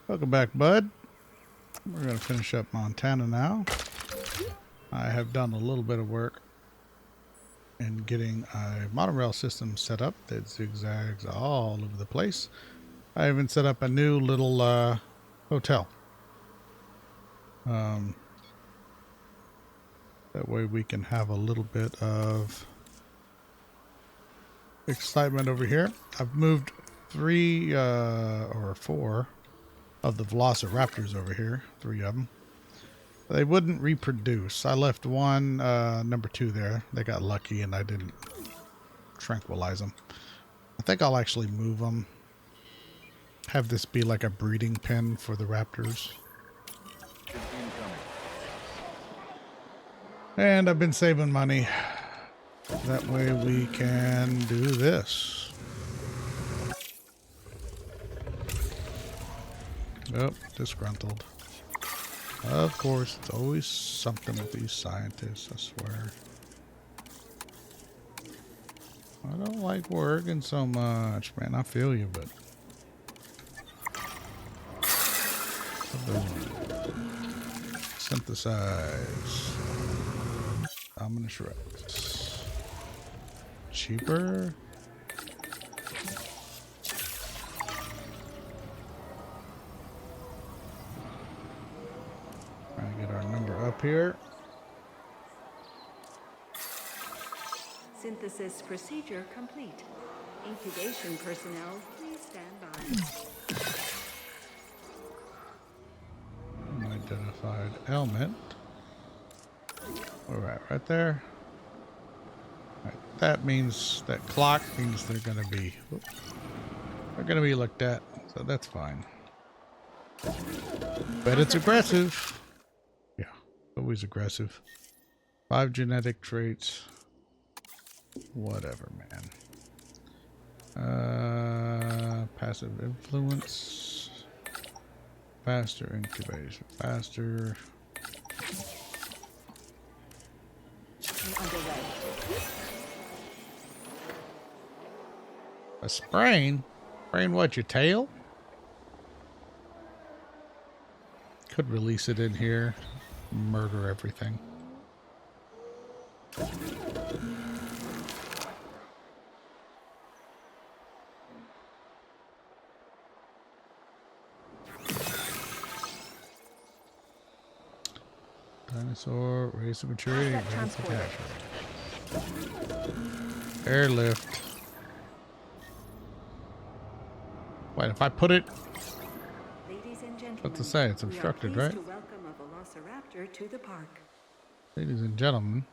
Welcome back, bud. We're going to finish up Montana now. I have done a little bit of work in getting a monorail system set up that zigzags all over the place. I even set up a new little hotel. That way we can have a little bit of excitement over here. I've moved 3 or 4 of the velociraptors over here, 3 of them. They wouldn't reproduce. I left one, number 2 there. They got lucky and I didn't tranquilize them. I think I'll actually move them. Have this be like a breeding pen for the raptors. And I've been saving money. That way we can do this. Oh, disgruntled. Of course, it's always something with these scientists, I swear. I don't like working so much, man. I feel you, but... Synthesize. Ominous Rex. Cheaper. Trying to get our number up here. Synthesis procedure complete. Incubation personnel, please stand by. Unidentified element. All right, right there. All right, that means that clock means they're gonna be looked at, so that's fine. But it's aggressive. Yeah, always aggressive. 5 genetic traits. Whatever, man. Passive influence. Faster incubation. Faster. A sprain? Sprain what, your tail? Could release it in here. Murder everything. Dinosaur, race of maturity, airlift. Wait, if I put it, what to say? It's obstructed, right? To welcome a velociraptor to the park. Ladies and gentlemen,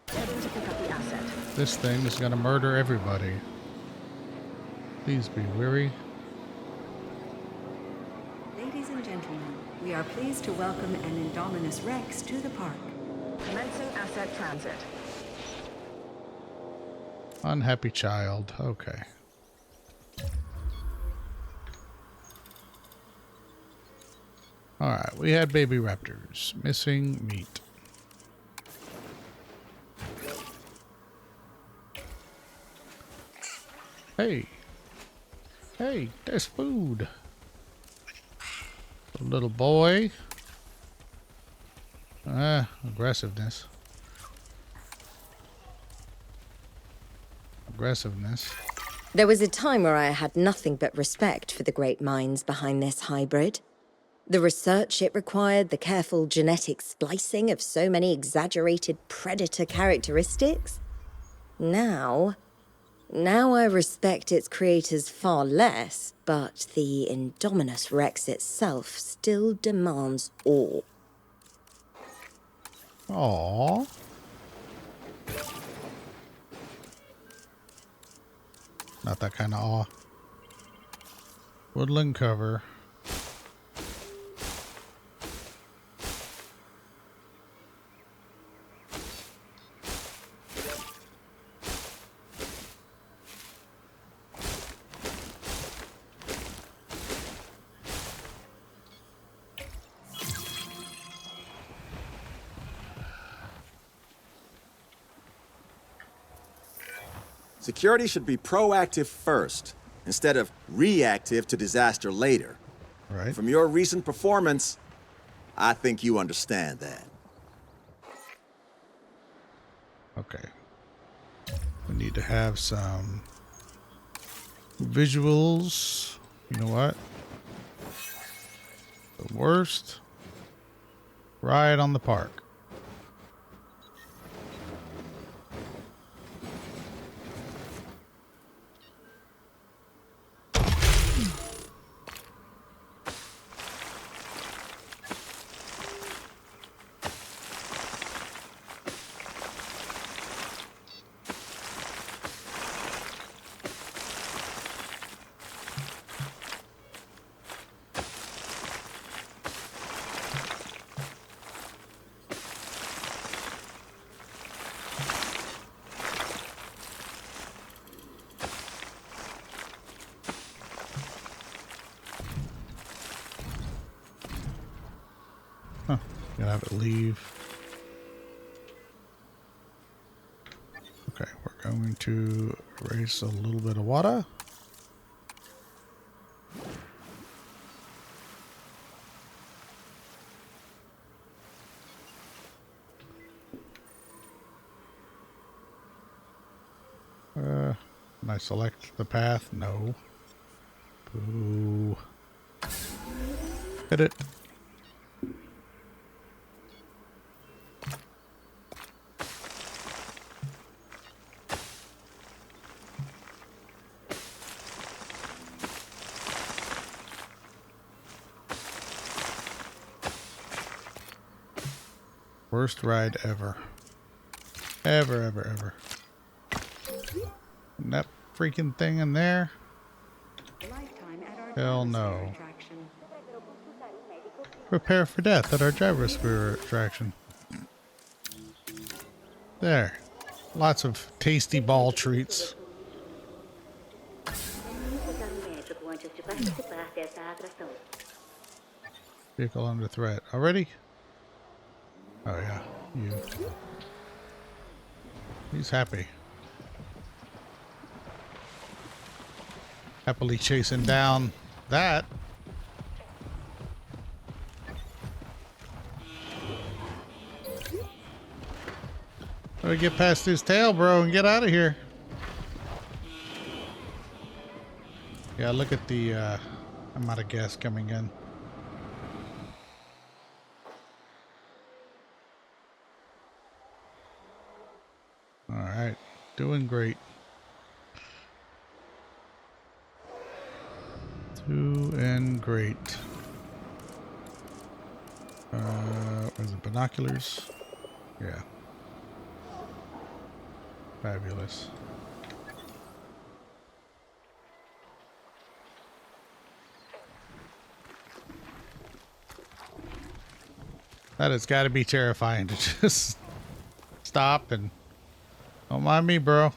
Heading to pick up the asset. this thing is gonna murder everybody. Please be weary. Ladies and gentlemen, we are pleased to welcome an Indominus Rex to the park. Commencing asset transit. Unhappy child. Okay. Alright, we had baby raptors. Missing meat. Hey. Hey, there's food. Little boy. Aggressiveness. Aggressiveness. There was a time where I had nothing but respect for the great minds behind this hybrid. The research it required, the careful genetic splicing of so many exaggerated predator characteristics. Now I respect its creators far less, but the Indominus Rex itself still demands awe. Aww. Not that kind of awe. Woodland cover. Security should be proactive first, instead of reactive to disaster later. Right. From your recent performance, I think you understand that. Okay. We need to have some visuals. You know what? The worst ride on the park. Huh. Gonna have it leave. Okay, we're going to erase a little bit of water. Can I select the path? No. Boo. Hit it. Worst ride ever. Ever. And that freaking thing in there? Lifetime at our Hell Gyrosphere no. attraction. Prepare for death at our Jurassic attraction. There. Lots of tasty ball treats. Vehicle under threat. Already? Oh yeah, you. He's happy. Happily chasing down that. Gotta get past his tail, bro, and get out of here. Yeah, look at the amount of gas coming in. Alright, doing great. Doing great. Where's the binoculars? Yeah. Fabulous. That has got to be terrifying to just stop and don't mind me, bro.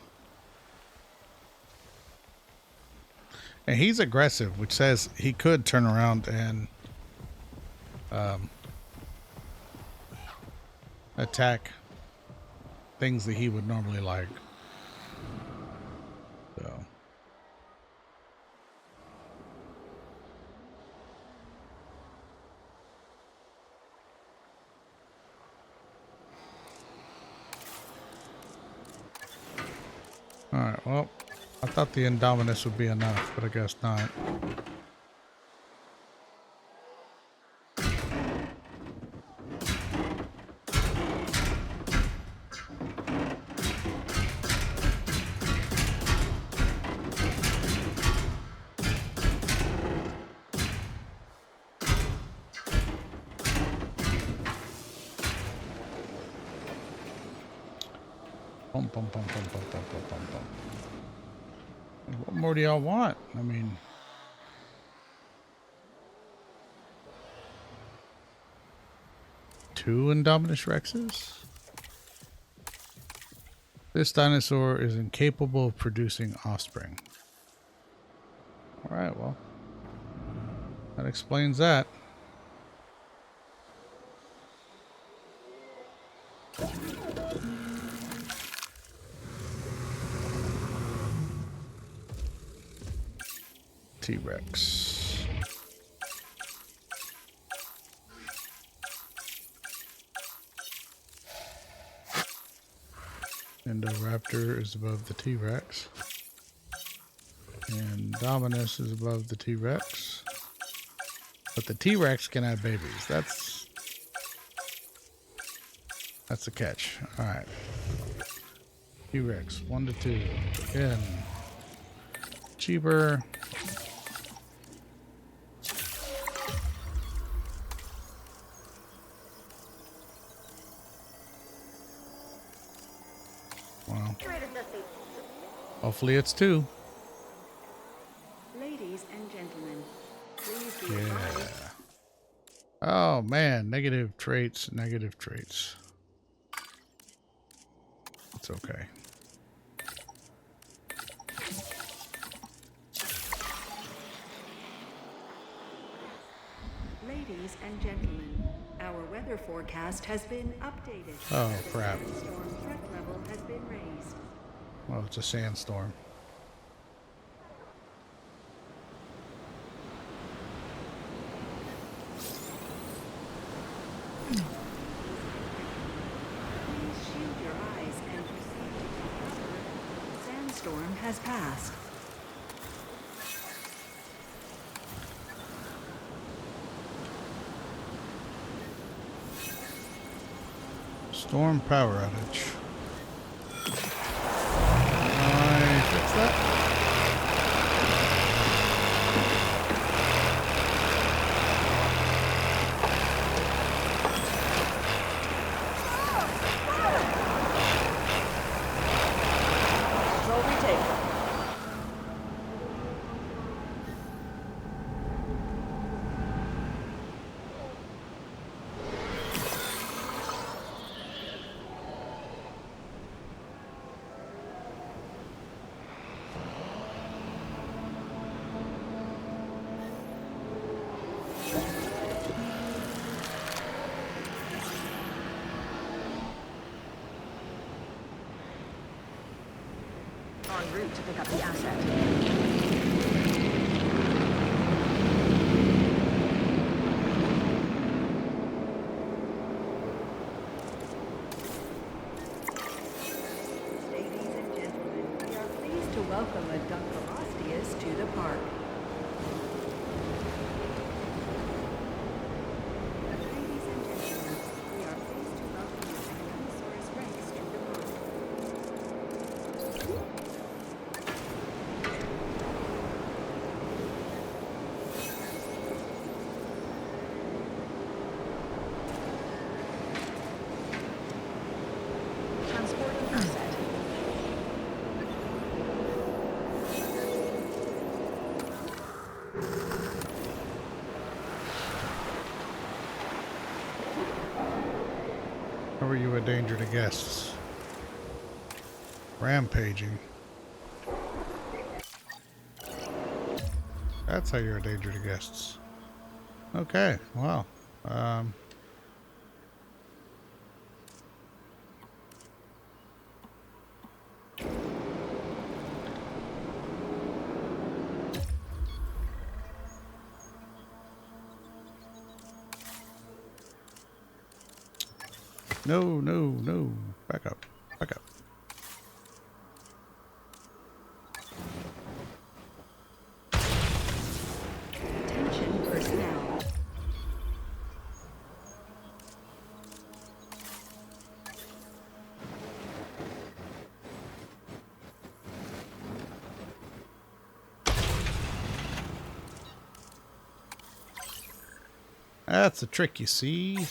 And he's aggressive, which says he could turn around and attack things that he would normally like. So. Alright, well, I thought the Indominus would be enough, but I guess not. Bum, bum, bum, bum, bum, bum, bum, bum, bum. What more do y'all want? I mean... Two Indominus Rexes? This dinosaur is incapable of producing offspring. Alright, well. That explains that. T-Rex. Indoraptor is above the T-Rex. And Dominus is above the T-Rex. But the T-Rex can have babies. That's the catch. Alright. T-Rex, 1 to 2. Again. Cheaper. Wow. Hopefully it's 2. Ladies and gentlemen, please be Yeah. advised. Oh man, negative traits, negative traits. It's okay. Ladies and gentlemen, our weather forecast has been updated. Oh, The crap. sandstorm threat level has been raised. Well, it's a sandstorm. Please shield your eyes and proceed to take cover. The sandstorm has passed. Storm power outage. I fix that? Control retaken. En route to pick up the asset. Ladies and gentlemen, we are pleased to welcome a Dunkleosteus to the park. Ladies and gentlemen, we are pleased to welcome a Tyrannosaurus Rex to the park. Transporting asset. How are you a danger to guests? Rampaging. That's how you're a danger to guests. Okay, wow. No, no, no. Back up. Back up. Attention personnel. That's a trick, you see.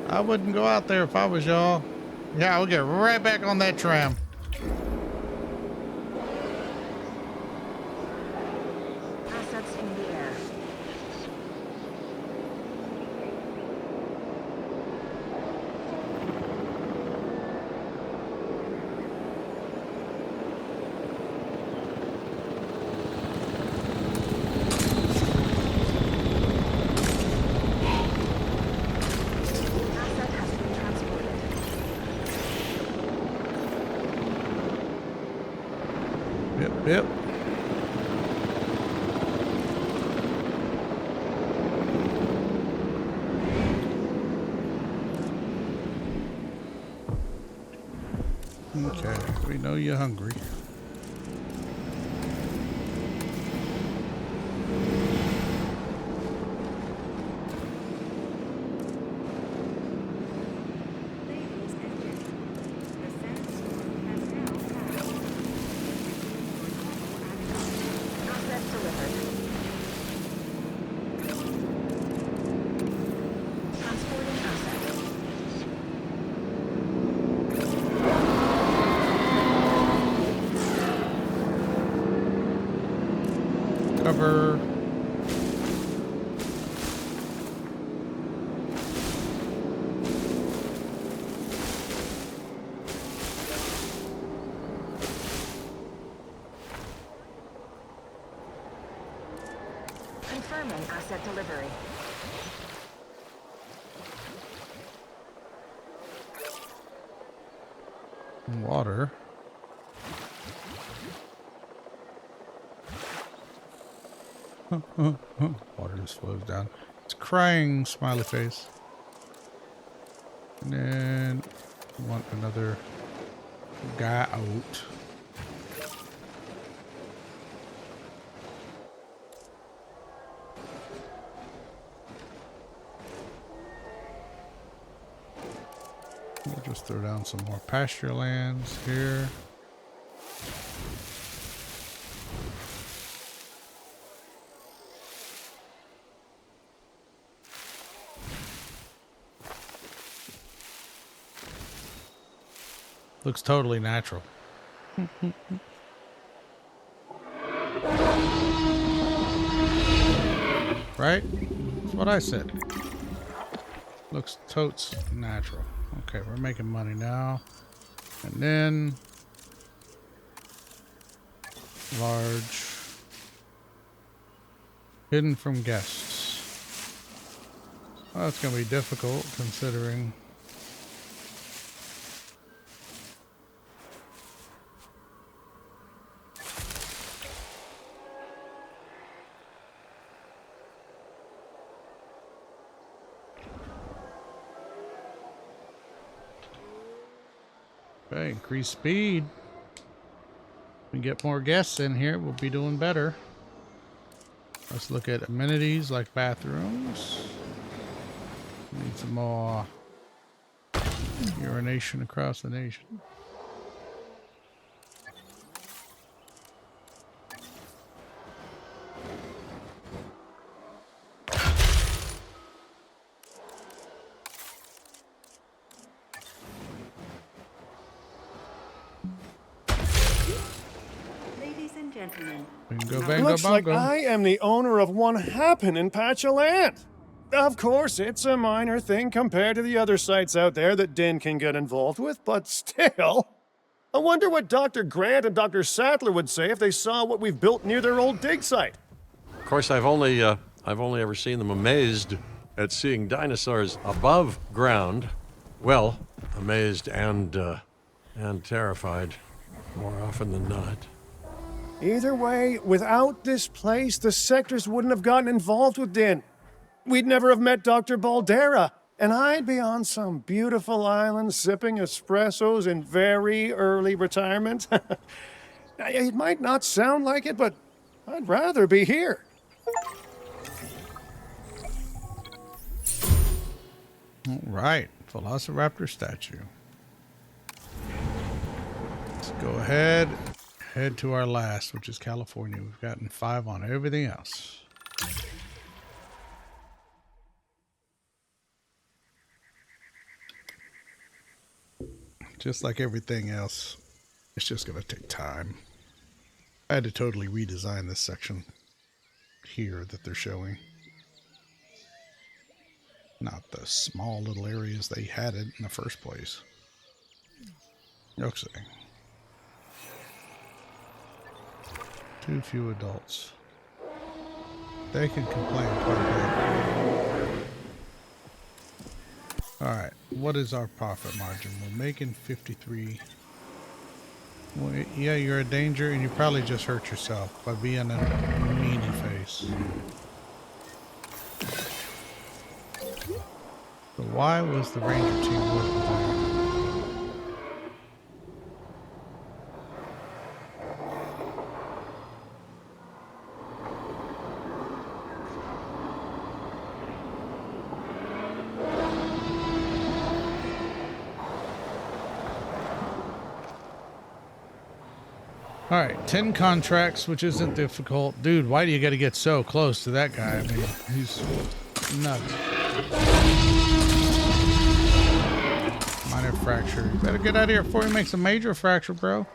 I wouldn't go out there if I was y'all. Yeah, I'll get right back on that tram. Assets in the air. Asset has been transported. Yep, yep. Okay, we know you're hungry. Ladies and gentlemen, the sandstorm has now passed. Asset delivered. Transporting asset. Cover. Confirming asset delivery. Water. Water just flows down. It's crying, smiley face. And then we want another guy out. We'll just throw down some more pasture lands here. Looks totally natural. Right? That's what I said. Looks totes natural. Okay, we're making money now. And then large. Hidden from guests. Well, that's going to be difficult considering okay, increase speed. We get more guests in here, we'll be doing better. Let's look at amenities like bathrooms. Need some more urination across the nation. Ladies and gentlemen, Bingo, bango, Looks like bongo. I am the owner of one happening patch of land. Of course, it's a minor thing compared to the other sites out there that Din can get involved with, but still. I wonder what Dr. Grant and Dr. Sattler would say if they saw what we've built near their old dig site. Of course, I've only ever seen them amazed at seeing dinosaurs above ground. Well, amazed and terrified, more often than not. Either way, without this place, the sectors wouldn't have gotten involved with Din. We'd never have met Dr. Baldera, and I'd be on some beautiful island sipping espressos in very early retirement. It might not sound like it, but I'd rather be here. All right, Velociraptor statue. Let's go ahead, head to our last, which is California. We've gotten 5 on everything else. Just like everything else, it's just going to take time. I had to totally redesign this section here that they're showing. Not the small little areas they had it in the first place. Okay. Too few adults. They can complain quite a bit. Alright, what is our profit margin? We're making 53. Well, yeah, you're a danger and you probably just hurt yourself by being a meanie face. So why was the ranger team working there? All right, 10 contracts, which isn't difficult. Dude, why do you got to get so close to that guy? I mean, he's nuts. Minor fracture. You better get out of here before he makes a major fracture, bro.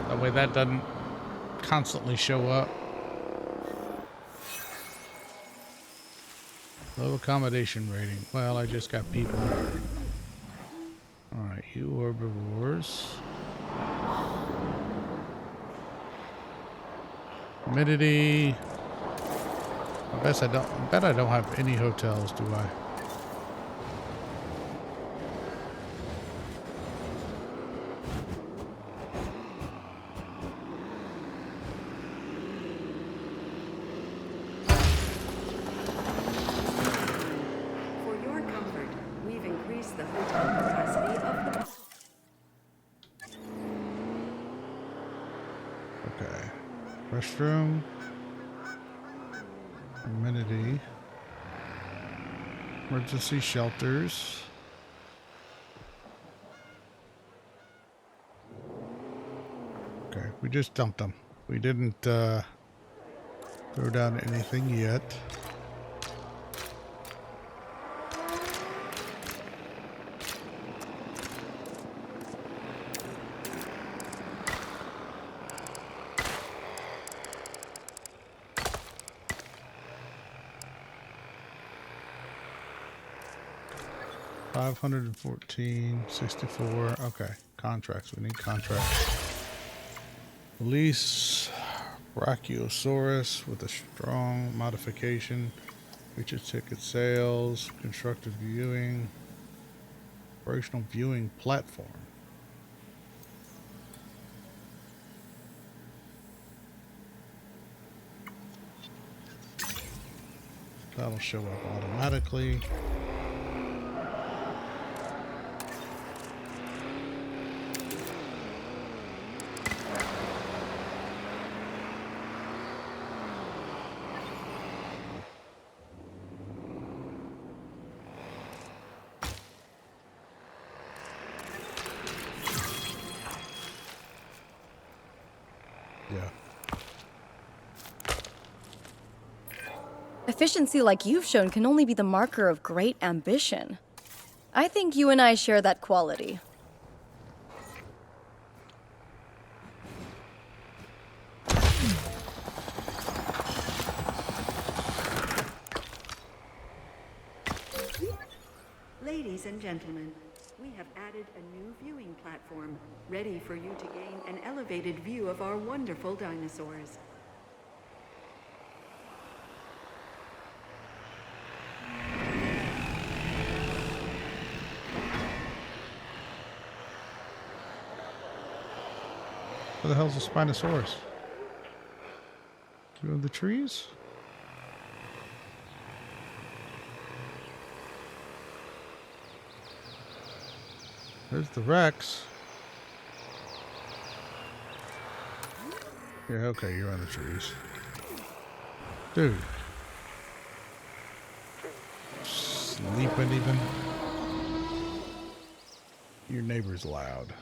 That way that doesn't constantly show up. Low accommodation rating. Well, I just got people. Alright, you herbivores. Humidity. I bet I don't have any hotels, do I? For your comfort, we've increased the hotel capacity of the... Okay. Restroom. Amenity. Emergency shelters. Okay, we just dumped them. We didn't throw down anything yet. $514.64. Okay, contracts. We need contracts. Release Brachiosaurus with a strong modification. Feature ticket sales. Constructive viewing. Operational viewing platform. That'll show up automatically. Yeah. Efficiency like you've shown can only be the marker of great ambition. I think you and I share that quality. Ladies and gentlemen, we have added a new viewing platform, ready for you to gain an elevated view of our wonderful dinosaurs. Where the hell's the Spinosaurus? Through the trees? There's the Rex. Yeah, okay, you're on the trees. Dude. Sleeping even. Your neighbor's loud.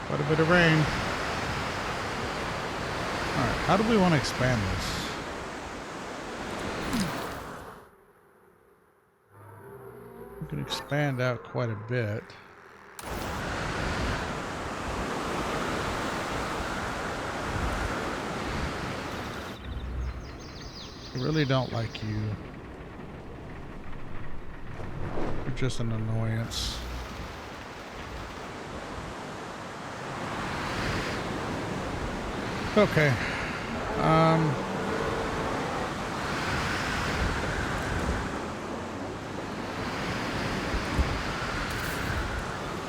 Quite a bit of rain. Alright, how do we want to expand this? We can expand out quite a bit. I really don't like you. You're just an annoyance. Okay.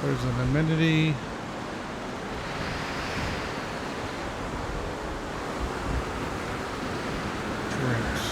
There's an amenity. Drinks.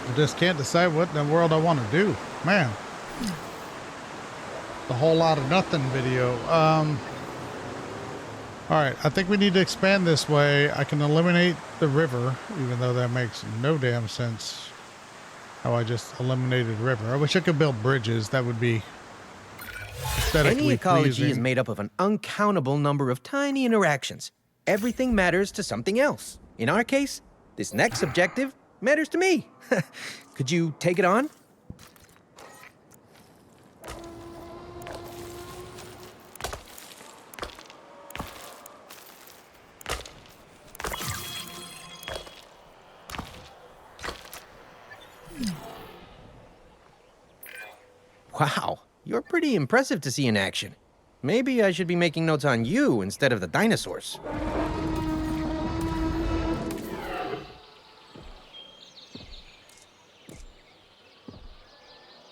I just can't decide what in the world I want to do. Man. The whole lot of nothing video. Alright, I think we need to expand this way. I can eliminate the river, even though that makes no damn sense how I just eliminated the river. I wish I could build bridges. That would be aesthetically Any ecology pleasing. is made up of an uncountable number of tiny interactions. Everything matters to something else. In our case, this next objective matters to me. Could you take it on? Wow, you're pretty impressive to see in action. Maybe I should be making notes on you instead of the dinosaurs.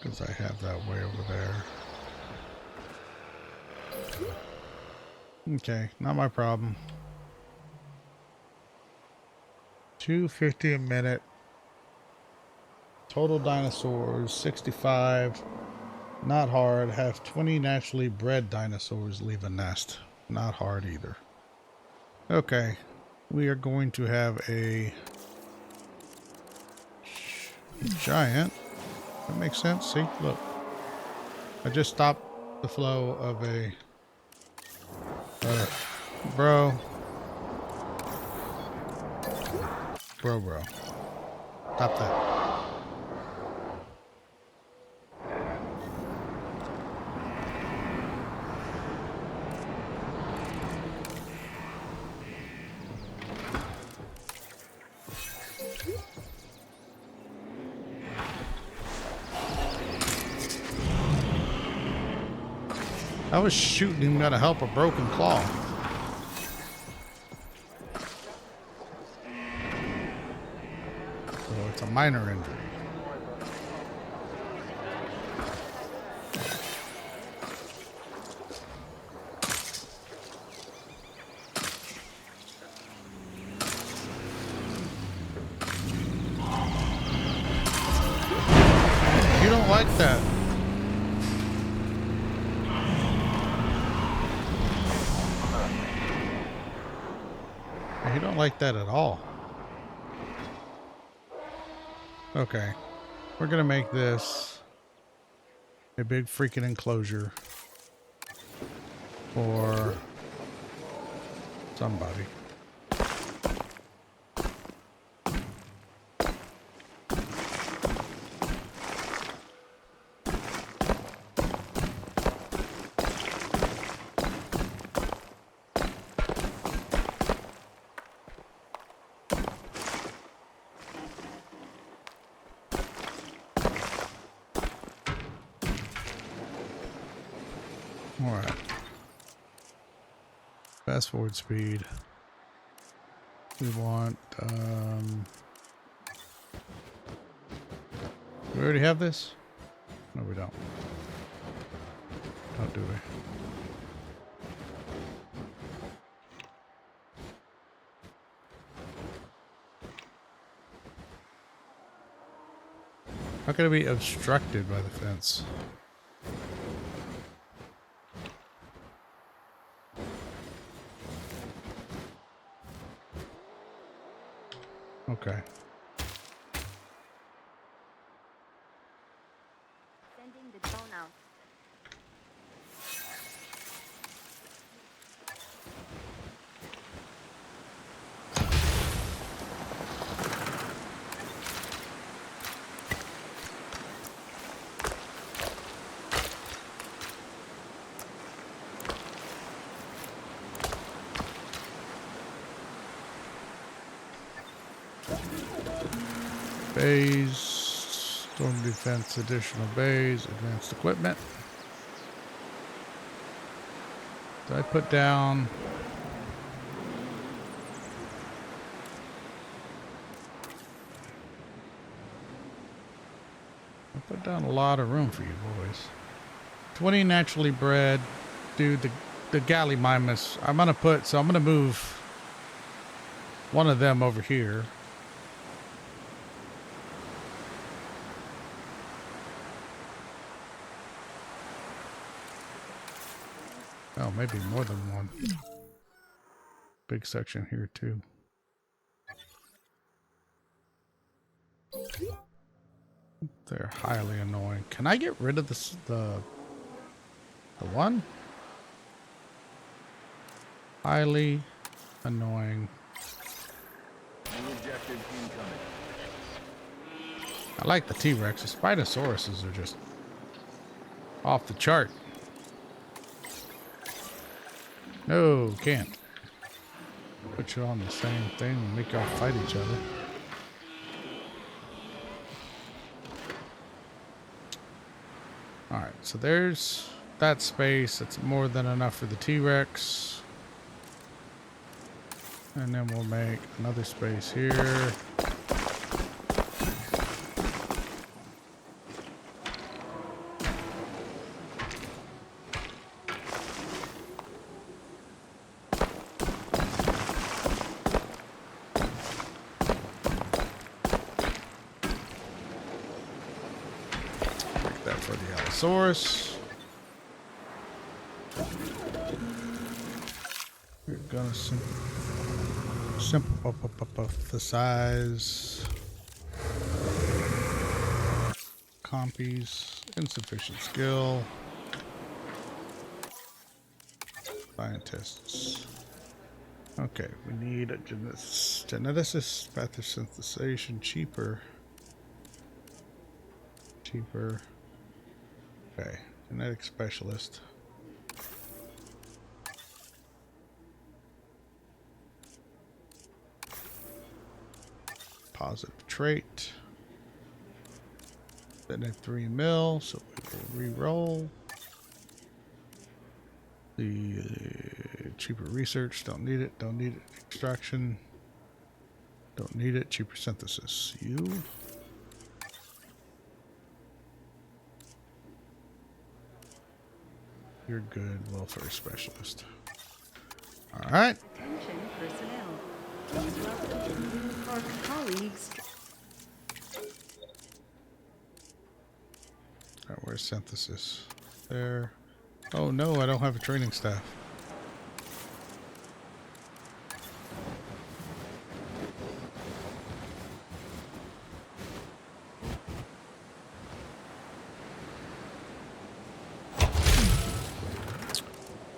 Because I have that way over there. Okay, not my problem. 250 a minute. Total dinosaurs, 65. Not hard. Have 20 naturally bred dinosaurs leave a nest. Not hard either. Okay. We are going to have a giant. That makes sense. See? Look. I just stopped the flow of a... bro. Bro. Stop that. I was shooting him to help a broken claw. So it's a minor injury. You don't like that. You don't like that at all. Okay. We're gonna make this a big freaking enclosure for somebody. All right. Fast forward speed. We want, we already have this? No, we don't. Don't do we? How could it be obstructed by the fence? Okay. Sending the drone out. Bays, storm defense, additional bays, advanced equipment. Did I put down? I put down a lot of room for you boys. 20 naturally bred. Dude, the Gallimimus. I'm gonna move one of them over here. Oh, maybe more than one. Big section here too. They're highly annoying. Can I get rid of the one? Highly annoying. I like the T-Rex. The Spinosauruses are just off the chart. No, can't. Put you on the same thing and make y'all fight each other. Alright, so there's that space. That's more than enough for the T-Rex. And then we'll make another space here. For the Allosaurus. We're gonna synthesize compies, insufficient skill, scientists. Okay, we need a geneticist, pathosynthesization, cheaper. Okay, genetic specialist. Positive trait. Then at 3 mil, so we will re-roll. The cheaper research, don't need it, don't need it. Extraction, don't need it. Cheaper synthesis, you. You're good, welfare specialist. All right. Attention personnel. Please welcome our colleagues. All right, where's synthesis? There. Oh no, I don't have a training staff.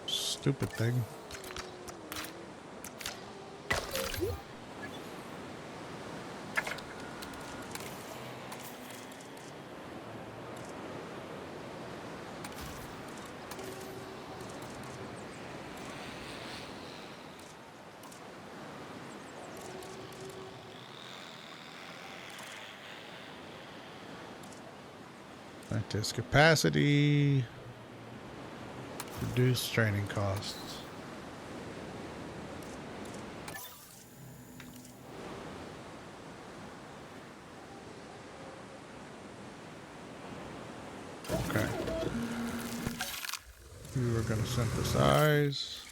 Stupid thing. Scientist capacity. Reduce training costs. Okay. We were going to synthesize.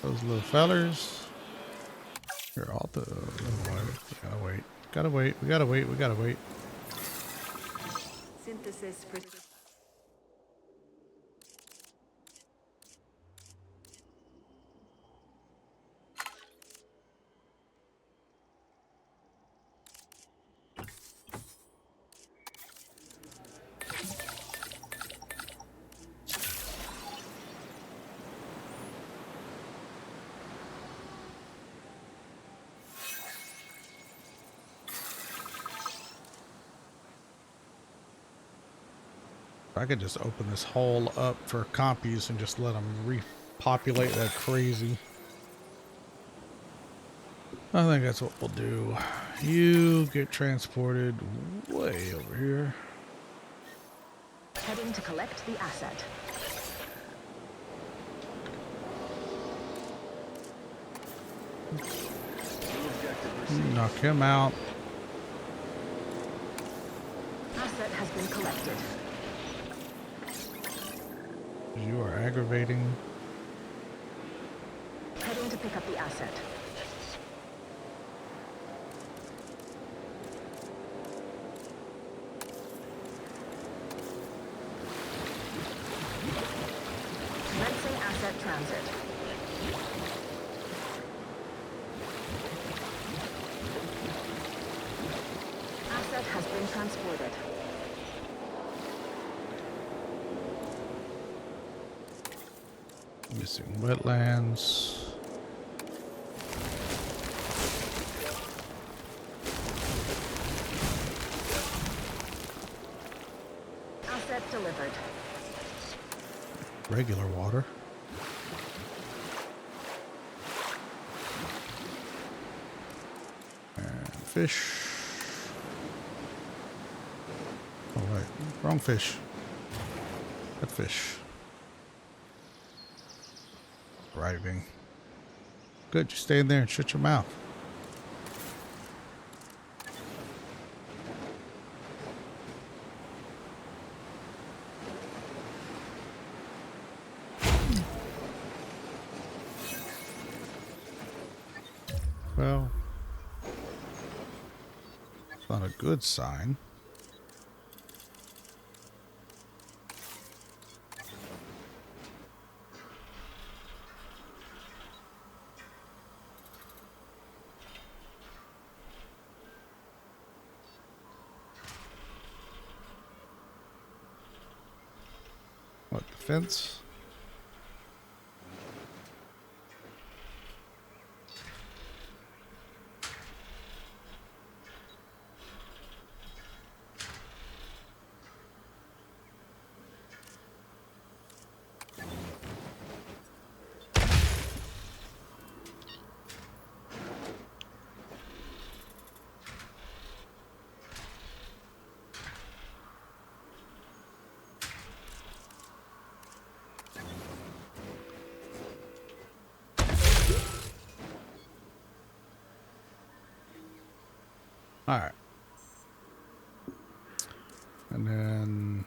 Those little fellers. Here, all the. We gotta wait. Gotta wait. We gotta wait. We gotta wait. Synthesis. I could just open this hole up for compies and just let them repopulate like crazy. I think that's what we'll do. You get transported way over here. Heading to collect the asset. Knock him out. Asset has been collected. You are aggravating. Heading to pick up the asset. Commencing asset transit. Asset has been transported. Missing wetlands. Asset delivered. Regular water. And fish. Oh, right. Wrong fish. That fish. Driving. Good, you stay in there and shut your mouth. Well, it's not a good sign. What, the fence? All right. And then,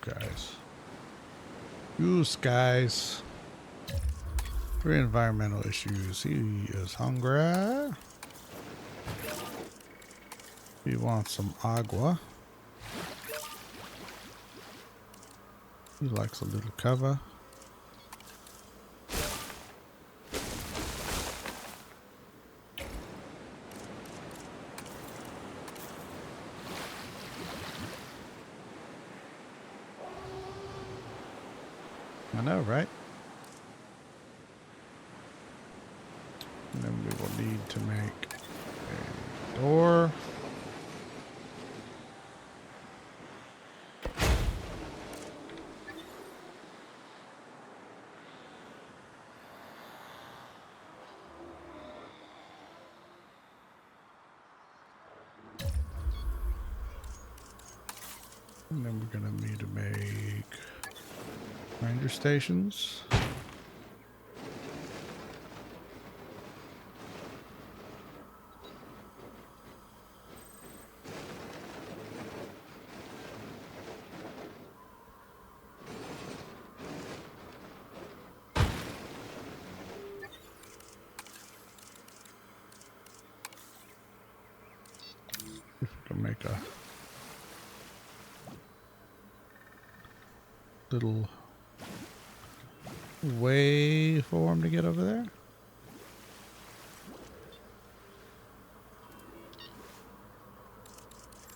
guys. Use guys. 3 environmental issues. He is hungry. He wants some agua. He likes a little cover. I know, right? And then we will need to make a door. And then we're going to need to make ranger stations. make a little way for him to get over there.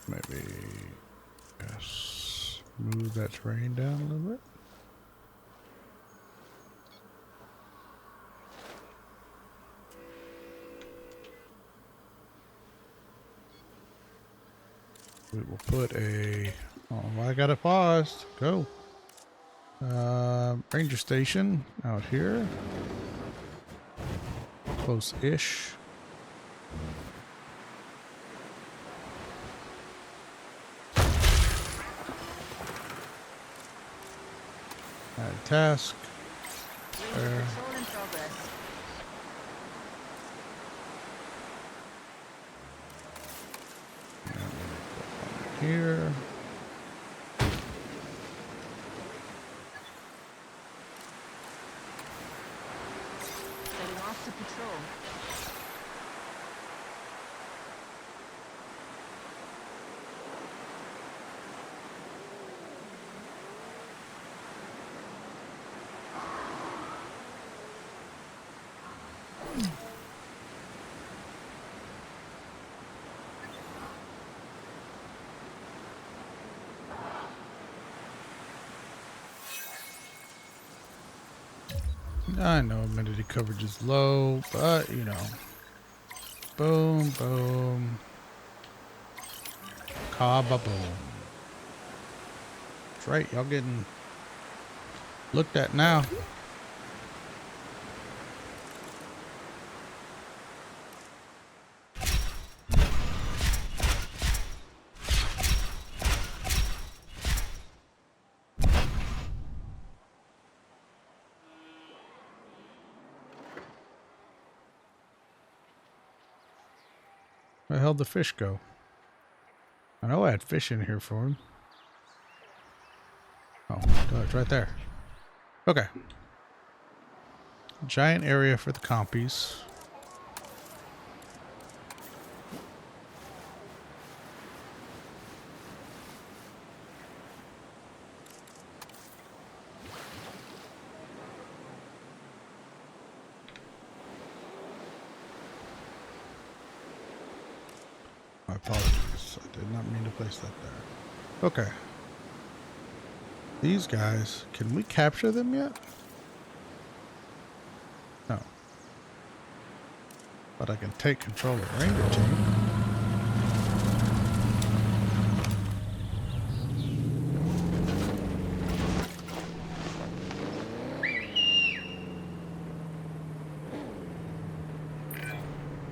Maybe, yes, move that terrain down a little bit. We will put a, oh, I got it paused. Go. Ranger station out here. Close-ish. Add task. There. Patrol in progress. Here. Setting off to patrol. I know humidity coverage is low, but you know. Boom, boom. Kaba boom. That's right, y'all getting looked at now. Where the hell did the fish go? I know I had fish in here for him. Oh, it's right there. Okay. Giant area for the compies. My apologies. I did not mean to place that there. Okay. These guys, can we capture them yet? No. But I can take control of the Ranger team.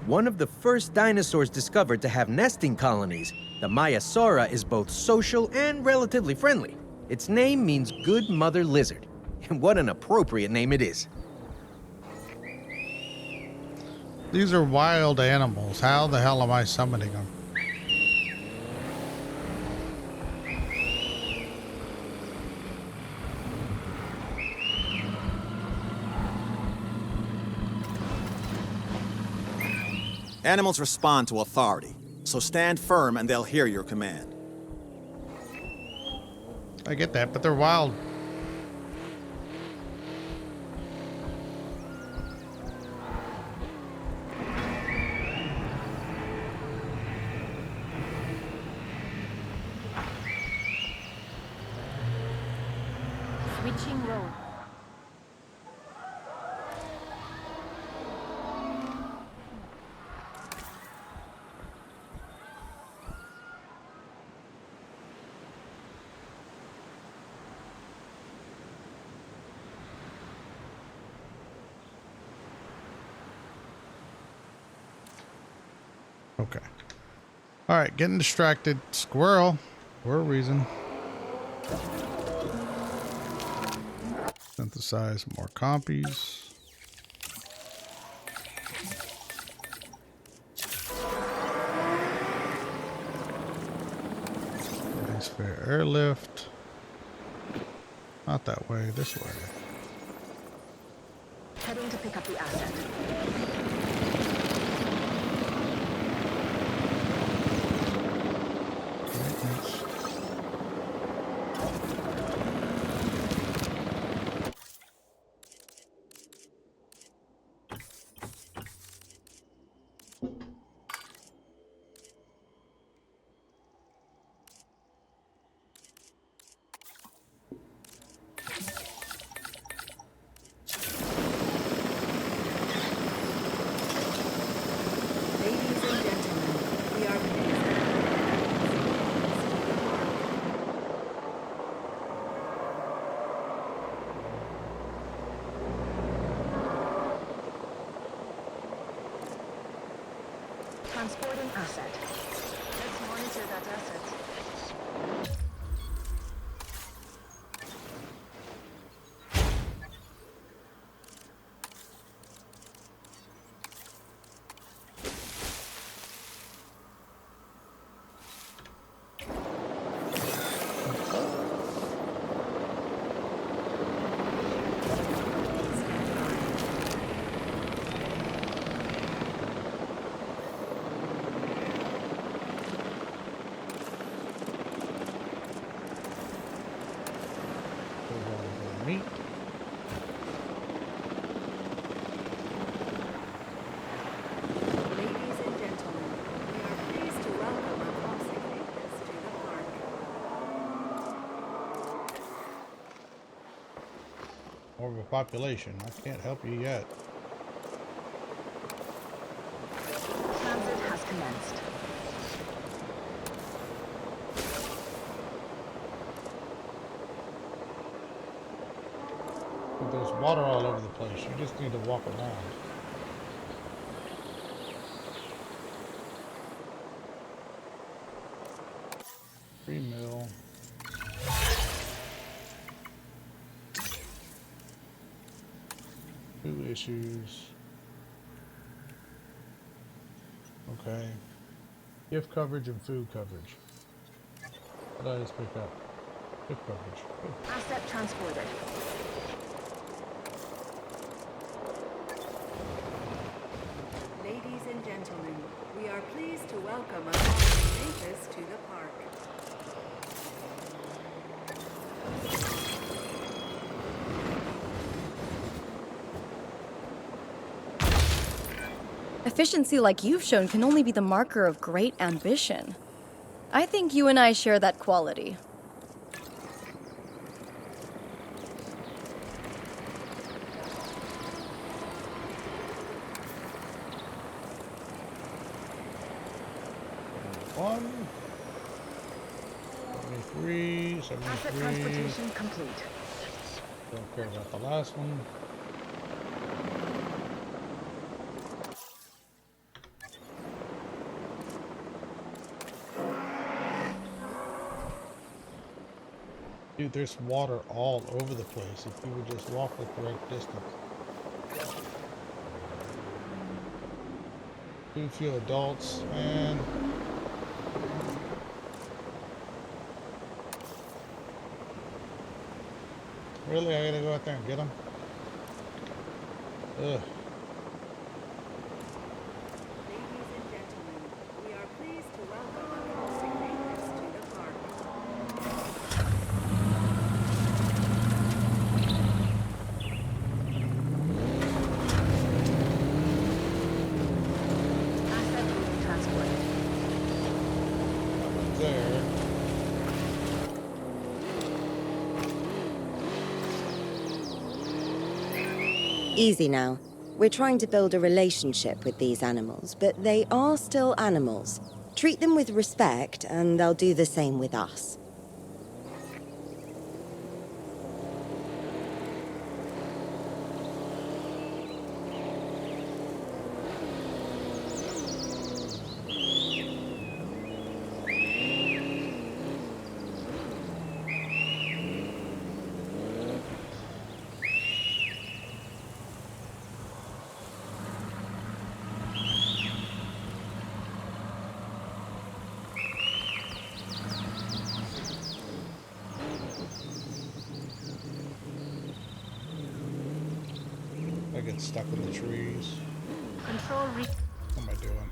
One of the first dinosaurs discovered to have nesting colonies, the Maiasaura is both social and relatively friendly. Its name means good mother lizard. And what an appropriate name it is. These are wild animals. How the hell am I summoning them? Animals respond to authority, so stand firm and they'll hear your command. I get that, but they're wild. Switching road. Okay. All right, getting distracted. Squirrel, for a reason. Synthesize more compies. Nice fair airlift. Not that way, this way. Heading to pick up the asset. Transporting asset. Let's monitor that asset. Meat. Ladies and gentlemen, we are pleased to welcome a crossing acres to the park. More of a population. I can't help you yet. Transit has commenced. But there's water all over the place. You just need to walk around. Free meal. Food issues. Okay. Gift coverage and food coverage. What did I just pick up? Gift coverage. Good. Asset transported. Ladies and gentlemen, we are pleased to welcome a crossing acres to the park. Efficiency like you've shown can only be the marker of great ambition. I think you and I share that quality. One. 73, Asset 73. transportation complete. Don't care about the last one. Dude, there's water all over the place if you would just walk the correct distance. Too few adults, man. Really? I gotta go out there and get them? Ugh. Ladies and gentlemen, we are pleased to welcome a crossing acres to the park. Asset being transported. There. Easy now. We're trying to build a relationship with these animals, but they are still animals. Treat them with respect, and they'll do the same with us. I get stuck in the trees. Control re- What am I doing?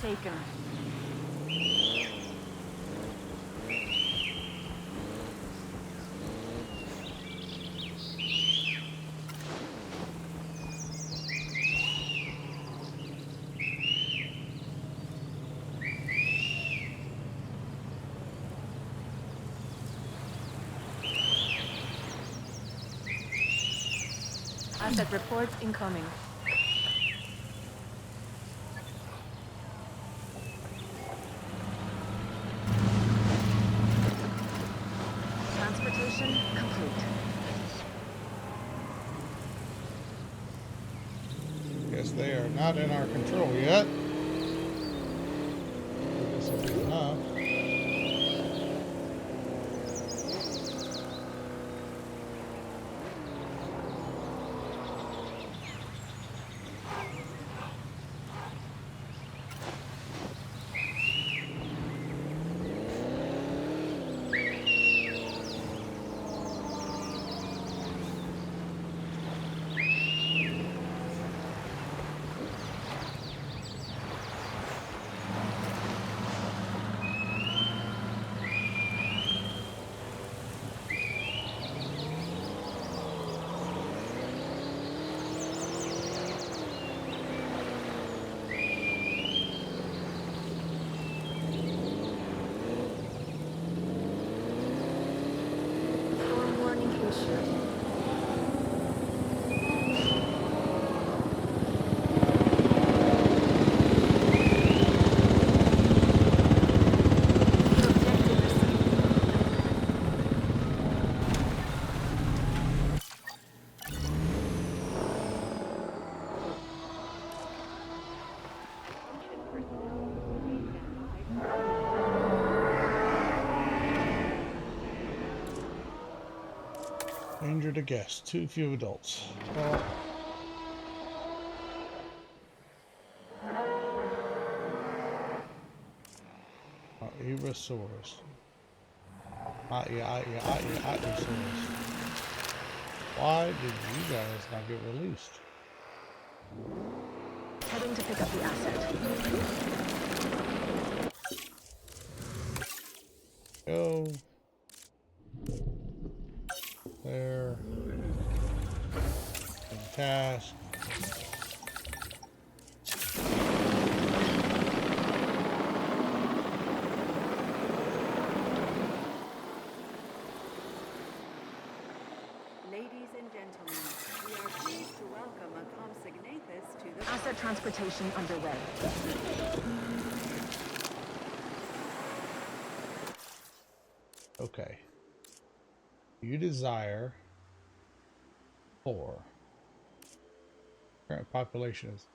taken. Asset reports incoming. Transportation complete. Guess they are not in our control yet. This will be enough. Storm warning issued. Objective received. Danger to guests. Too few adults. Well, Erosaurus. Erosaurus. Why did you guys not get released? Heading to pick up the asset. Go. There. Good task. Ladies and gentlemen, we are pleased to welcome a Compsognathus to the... Asset transportation underway. Okay. You desire 4. Current population is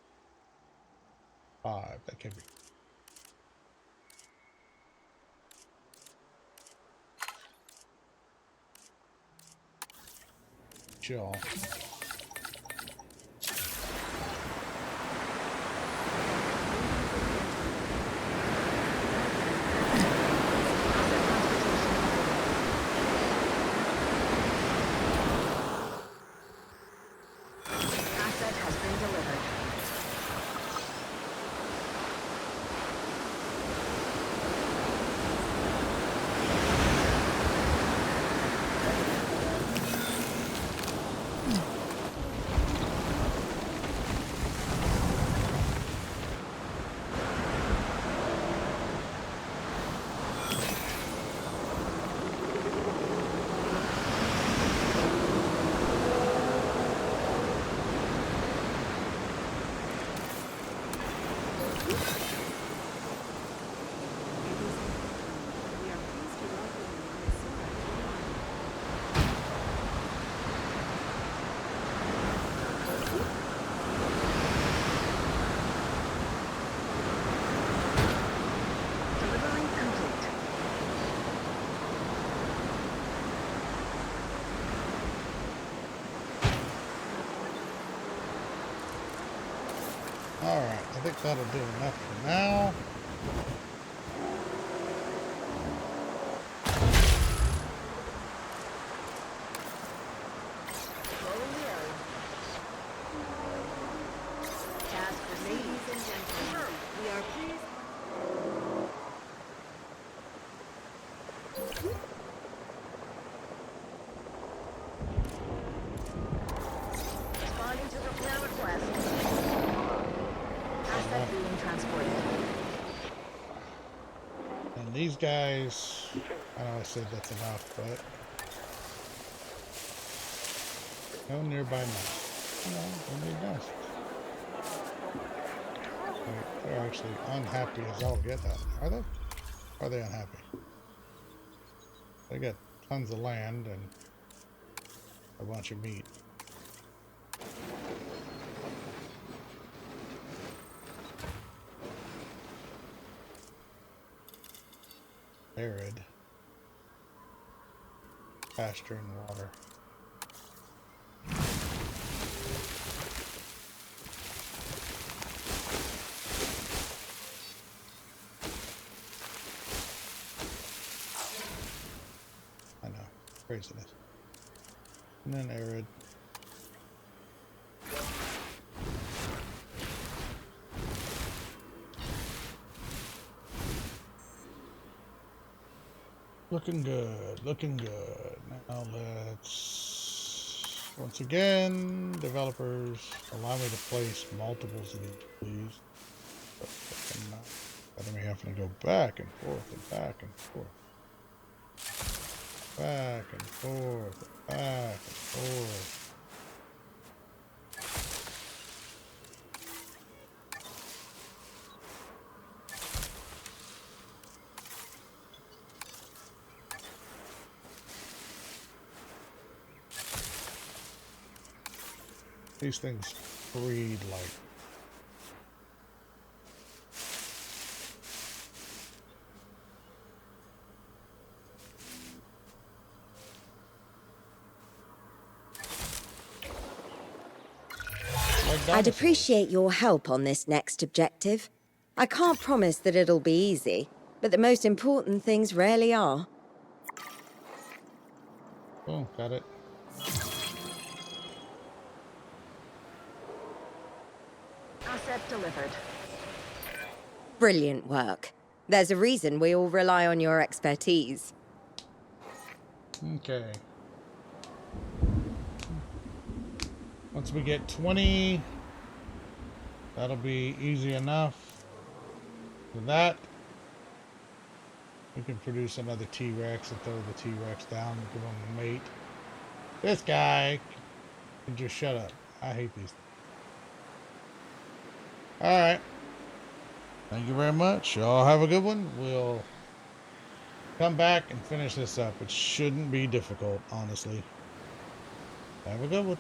5. That can be. Chill. Asset has been delivered. We are pleased to welcome Minnesota. Delivery complete. Alright, I think that'll do enough for now. Rolling the area. Task received. Ladies and gentlemen, we are pleased... Responding to the plan request. Asset being transported. And these guys, I know I said that's enough, but no nearby now. You know, they need nests. They're actually unhappy as all get out. Are they? Or are they unhappy? They got tons of land and a bunch of meat. Arid. Pasture and water. I know. Craziness. And then arid. Looking good, looking good. Now let's, once again, developers, allow me to place multiples of these, please. Letting me having to go back and forth and back and forth. Back and forth and back and forth. These things breed like I'd dinosaurs. appreciate your help on this next objective. I can't promise that it'll be easy, but the most important things rarely are. Oh, got it. Asset delivered. Brilliant work. There's a reason we all rely on your expertise. Okay. Once we get 20, that'll be easy enough. For that, we can produce another T-Rex and throw the T-Rex down and give him a mate. This guy can just shut up. I hate these. Alright. Thank you very much. Y'all have a good one. We'll come back and finish this up. It shouldn't be difficult, honestly. Have a good one.